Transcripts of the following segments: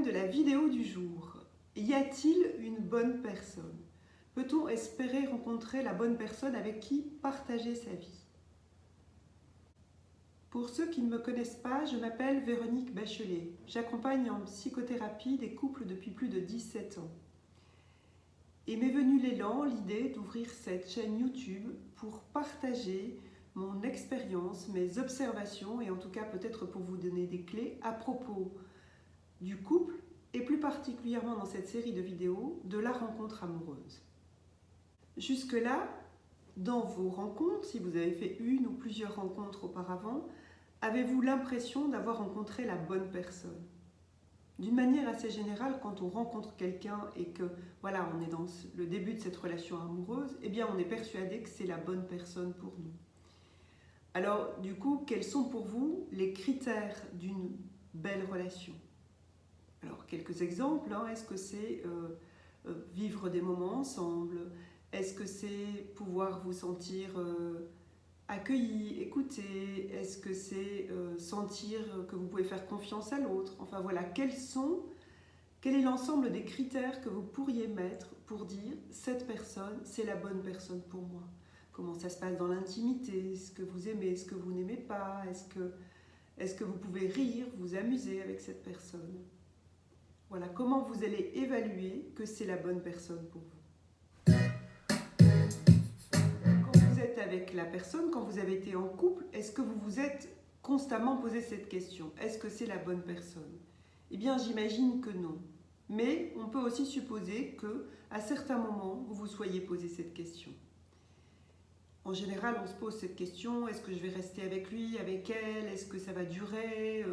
de la vidéo du jour. Y a-t-il une bonne personne? Peut-on espérer rencontrer la bonne personne avec qui partager sa vie? Pour ceux qui ne me connaissent pas, je m'appelle Véronique Bachelet. J'accompagne en psychothérapie des couples depuis plus de 17 ans. Et m'est venu l'élan, l'idée d'ouvrir cette chaîne YouTube pour partager mon expérience, mes observations et en tout cas peut-être pour vous donner des clés à propos du couple et plus particulièrement dans cette série de vidéos de la rencontre amoureuse. Jusque-là, dans vos rencontres, si vous avez fait une ou plusieurs rencontres auparavant, avez-vous l'impression d'avoir rencontré la bonne personne? D'une manière assez générale, quand on rencontre quelqu'un et que voilà, on est dans le début de cette relation amoureuse, eh bien on est persuadé que c'est la bonne personne pour nous. Alors du coup, quels sont pour vous les critères d'une belle relation? Alors quelques exemples, hein. Est-ce que c'est vivre des moments ensemble? Est-ce que c'est pouvoir vous sentir accueilli, écouté? Est-ce que c'est sentir que vous pouvez faire confiance à l'autre? Enfin voilà, quel est l'ensemble des critères que vous pourriez mettre pour dire cette personne, c'est la bonne personne pour moi? Comment ça se passe dans l'intimité? Ce que vous aimez, ce que vous n'aimez pas? Est-ce que vous pouvez rire, vous amuser avec cette personne? Voilà, comment vous allez évaluer que c'est la bonne personne pour vous? Quand vous êtes avec la personne, quand vous avez été en couple, est-ce que vous vous êtes constamment posé cette question? Est-ce que c'est la bonne personne? Eh bien, j'imagine que non. Mais on peut aussi supposer que, à certains moments, vous vous soyez posé cette question. En général, on se pose cette question, est-ce que je vais rester avec lui, avec elle? Est-ce que ça va durer?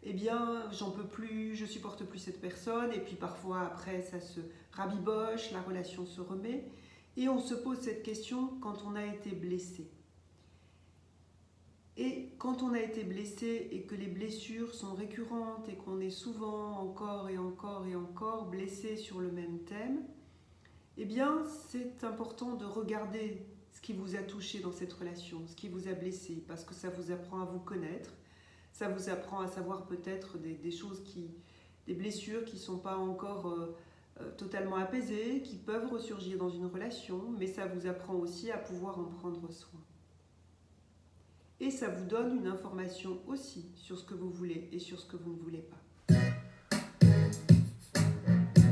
Eh bien, j'en peux plus, je supporte plus cette personne. Et puis parfois, après, ça se rabiboche, la relation se remet. Et on se pose cette question quand on a été blessé. Et quand on a été blessé et que les blessures sont récurrentes et qu'on est souvent encore et encore et encore blessé sur le même thème, eh bien, c'est important de regarder ce qui vous a touché dans cette relation, ce qui vous a blessé, parce que ça vous apprend à vous connaître, ça vous apprend à savoir peut-être des choses des blessures qui ne sont pas encore totalement apaisées, qui peuvent ressurgir dans une relation, mais ça vous apprend aussi à pouvoir en prendre soin. Et ça vous donne une information aussi sur ce que vous voulez et sur ce que vous ne voulez pas.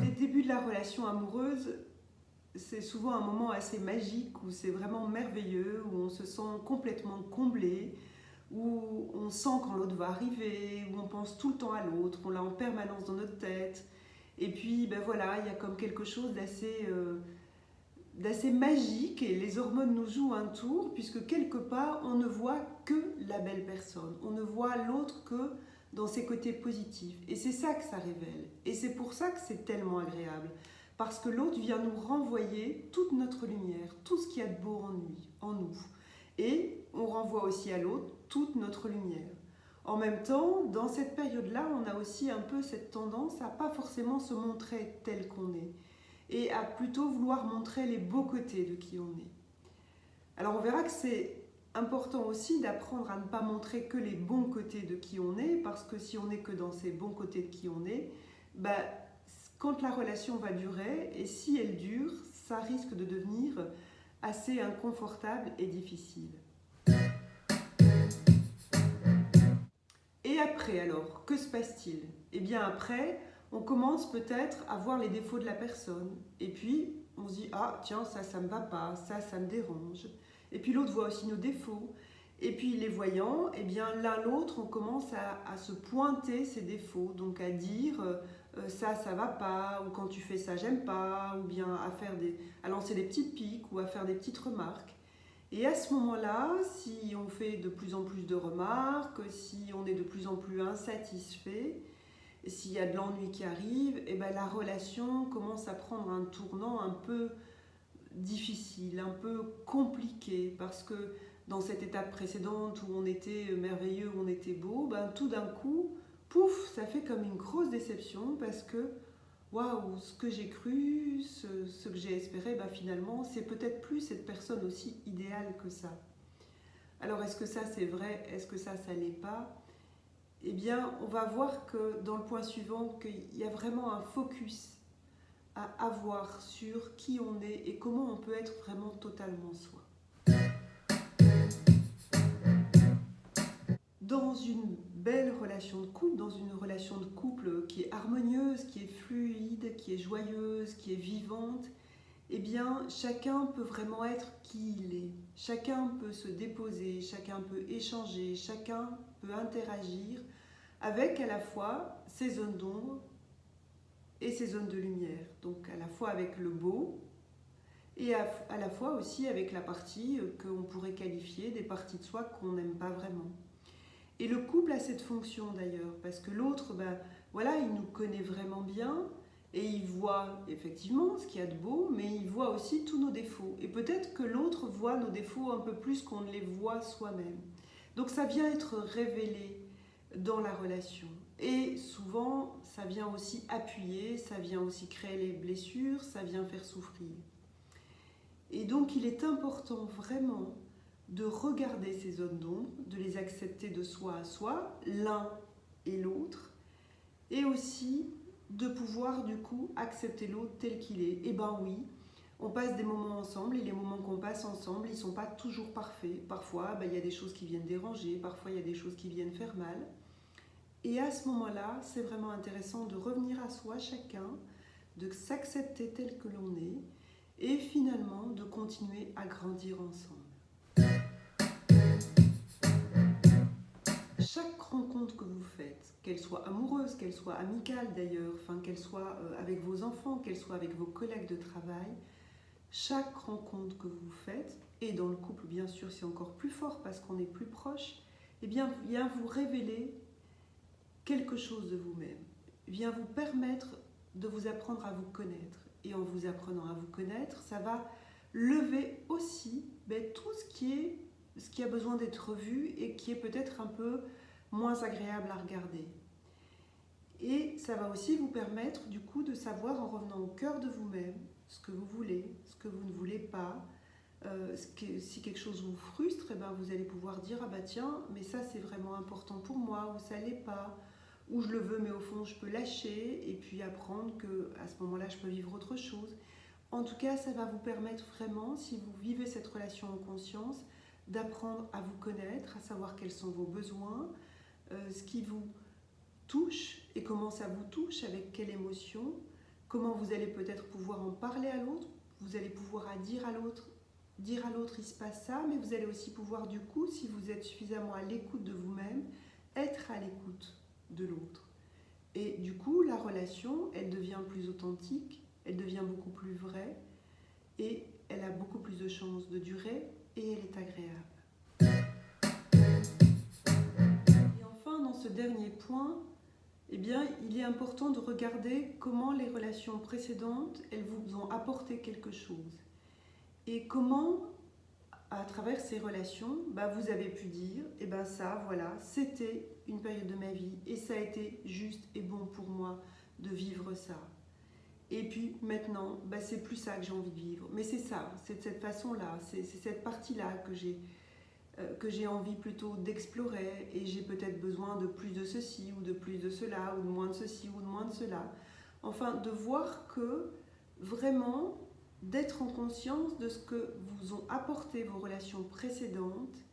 Les débuts de la relation amoureuse, c'est souvent un moment assez magique où c'est vraiment merveilleux, où on se sent complètement comblé, où on sent quand l'autre va arriver, où on pense tout le temps à l'autre, on l'a en permanence dans notre tête. Et puis ben voilà, il y a comme quelque chose d'assez magique et les hormones nous jouent un tour puisque quelque part on ne voit que la belle personne, on ne voit l'autre que dans ses côtés positifs. Et c'est ça que ça révèle. Et c'est pour ça que c'est tellement agréable. Parce que l'autre vient nous renvoyer toute notre lumière, tout ce qu'il y a de beau en nous. Et on renvoie aussi à l'autre toute notre lumière. En même temps, dans cette période-là, on a aussi un peu cette tendance à pas forcément se montrer tel qu'on est et à plutôt vouloir montrer les beaux côtés de qui on est. Alors on verra que c'est important aussi d'apprendre à ne pas montrer que les bons côtés de qui on est, parce que si on n'est que dans ces bons côtés de qui on est, quand la relation va durer, et si elle dure, ça risque de devenir assez inconfortable et difficile. Et après alors, que se passe-t-il? Eh bien après, on commence peut-être à voir les défauts de la personne. Et puis, on se dit, ah tiens, ça me va pas, ça me dérange. Et puis l'autre voit aussi nos défauts. Et puis les voyant, eh bien l'un l'autre, on commence à se pointer ses défauts. Donc à dire, ça va pas, ou quand tu fais ça, j'aime pas, ou bien à lancer des petites piques, ou à faire des petites remarques. Et à ce moment-là, si on fait de plus en plus de remarques, si on est de plus en plus insatisfait, s'il y a de l'ennui qui arrive, et ben la relation commence à prendre un tournant un peu difficile, un peu compliqué, parce que dans cette étape précédente où on était merveilleux, où on était beau, ben tout d'un coup, pouf, ça fait comme une grosse déception, parce que waouh, ce que j'ai cru, ce que j'ai espéré, ben finalement, c'est peut-être plus cette personne aussi idéale que ça. Alors est-ce que ça c'est vrai? Est-ce que ça l'est pas? eh bien, on va voir que dans le point suivant, qu'il y a vraiment un focus à avoir sur qui on est et comment on peut être vraiment totalement soi. Dans une belle relation de couple, dans une relation de couple qui est harmonieuse, qui est fluide, qui est joyeuse, qui est vivante, eh bien, chacun peut vraiment être qui il est. Chacun peut se déposer, chacun peut échanger, chacun peut interagir avec à la fois ses zones d'ombre et ses zones de lumière. Donc à la fois avec le beau et à la fois aussi avec la partie qu'on pourrait qualifier des parties de soi qu'on n'aime pas vraiment. Et le couple a cette fonction d'ailleurs, parce que l'autre, voilà, il nous connaît vraiment bien et il voit effectivement ce qu'il y a de beau, mais il voit aussi tous nos défauts. Et peut-être que l'autre voit nos défauts un peu plus qu'on ne les voit soi-même. Donc ça vient être révélé dans la relation. Et souvent, ça vient aussi appuyer, ça vient aussi créer les blessures, ça vient faire souffrir. Et donc il est important vraiment de regarder ces zones d'ombre, de les accepter de soi à soi, l'un et l'autre, et aussi de pouvoir du coup accepter l'autre tel qu'il est. Et ben oui, on passe des moments ensemble et les moments qu'on passe ensemble, ils ne sont pas toujours parfaits. Parfois, il y a des choses qui viennent déranger, parfois il y a des choses qui viennent faire mal. Et à ce moment-là, c'est vraiment intéressant de revenir à soi chacun, de s'accepter tel que l'on est, et finalement de continuer à grandir ensemble. Chaque rencontre que vous faites, qu'elle soit amoureuse, qu'elle soit amicale d'ailleurs, qu'elle soit avec vos enfants, qu'elle soit avec vos collègues de travail, chaque rencontre que vous faites, et dans le couple bien sûr c'est encore plus fort parce qu'on est plus proche, eh bien vient vous révéler quelque chose de vous-même, vient vous permettre de vous apprendre à vous connaître. Et en vous apprenant à vous connaître, ça va lever aussi tout ce qui a besoin d'être vu et qui est peut-être un peu moins agréable à regarder. Et ça va aussi vous permettre du coup de savoir en revenant au cœur de vous-même ce que vous voulez, ce que vous ne voulez pas. Si quelque chose vous frustre, vous allez pouvoir dire ah tiens, mais ça c'est vraiment important pour moi, ou ça l'est pas, ou je le veux mais au fond je peux lâcher et puis apprendre que à ce moment-là je peux vivre autre chose. En tout cas, ça va vous permettre vraiment, si vous vivez cette relation en conscience, d'apprendre à vous connaître, à savoir quels sont vos besoins, ce qui vous touche et comment ça vous touche, avec quelle émotion, comment vous allez peut-être pouvoir en parler à l'autre, vous allez pouvoir dire à l'autre il se passe ça, mais vous allez aussi pouvoir du coup, si vous êtes suffisamment à l'écoute de vous-même, être à l'écoute de l'autre. Et du coup, la relation, elle devient plus authentique, elle devient beaucoup plus vraie et elle a beaucoup plus de chances de durer et elle est agréable. Et enfin, dans ce dernier point, il est important de regarder comment les relations précédentes, elles vous ont apporté quelque chose. Et comment, à travers ces relations, vous avez pu dire, ça, voilà, c'était une période de ma vie et ça a été juste et bon pour moi de vivre ça. Et puis maintenant, c'est plus ça que j'ai envie de vivre. Mais c'est ça, c'est de cette façon-là, c'est cette partie-là que j'ai envie plutôt d'explorer et j'ai peut-être besoin de plus de ceci ou de plus de cela ou de moins de ceci ou de moins de cela. Enfin, de voir que vraiment, d'être en conscience de ce que vous ont apporté vos relations précédentes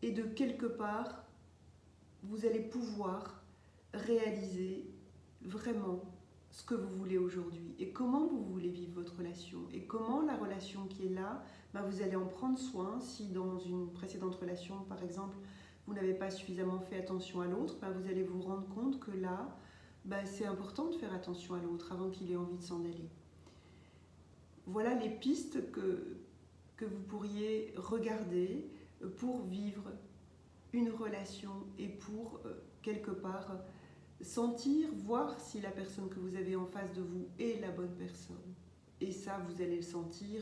et de quelque part, vous allez pouvoir réaliser vraiment ce que vous voulez aujourd'hui et comment vous voulez vivre votre relation et comment la relation qui est là, vous allez en prendre soin. Si dans une précédente relation, par exemple, vous n'avez pas suffisamment fait attention à l'autre, vous allez vous rendre compte que là, c'est important de faire attention à l'autre avant qu'il ait envie de s'en aller. Voilà les pistes que vous pourriez regarder pour vivre une relation et pour quelque part sentir, voir si la personne que vous avez en face de vous est la bonne personne. Et ça, vous allez le sentir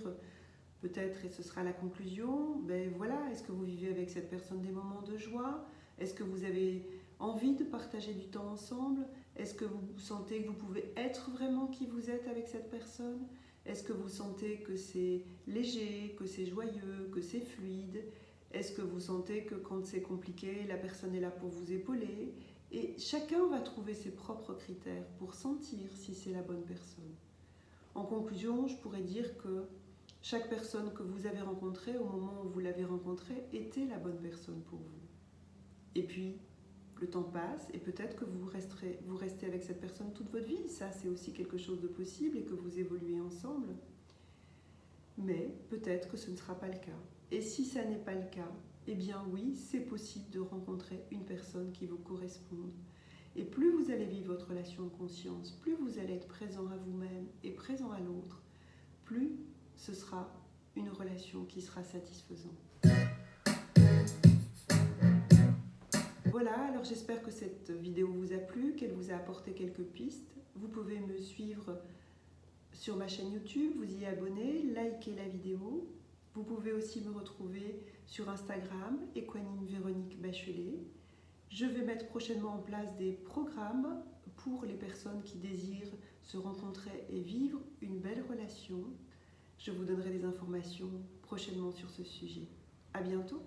peut-être, et ce sera la conclusion, voilà, est-ce que vous vivez avec cette personne des moments de joie? Est-ce que vous avez envie de partager du temps ensemble? Est-ce que vous sentez que vous pouvez être vraiment qui vous êtes avec cette personne? Est-ce que vous sentez que c'est léger, que c'est joyeux, que c'est fluide? Est-ce que vous sentez que quand c'est compliqué, la personne est là pour vous épauler? Et chacun va trouver ses propres critères pour sentir si c'est la bonne personne. En conclusion, je pourrais dire que chaque personne que vous avez rencontrée, au moment où vous l'avez rencontrée, était la bonne personne pour vous. Et puis, le temps passe et peut-être que vous restez avec cette personne toute votre vie. Ça, c'est aussi quelque chose de possible et que vous évoluez ensemble. Mais peut-être que ce ne sera pas le cas. Et si ça n'est pas le cas, eh bien oui, c'est possible de rencontrer une personne qui vous corresponde. Et plus vous allez vivre votre relation de conscience, plus vous allez être présent à vous-même et présent à l'autre, plus ce sera une relation qui sera satisfaisante. Voilà, alors j'espère que cette vidéo vous a plu, qu'elle vous a apporté quelques pistes. Vous pouvez me suivre sur ma chaîne YouTube, vous y abonner, liker la vidéo. Vous pouvez aussi me retrouver sur Instagram, Équanime Véronique Bachelet. Je vais mettre prochainement en place des programmes pour les personnes qui désirent se rencontrer et vivre une belle relation. Je vous donnerai des informations prochainement sur ce sujet. À bientôt!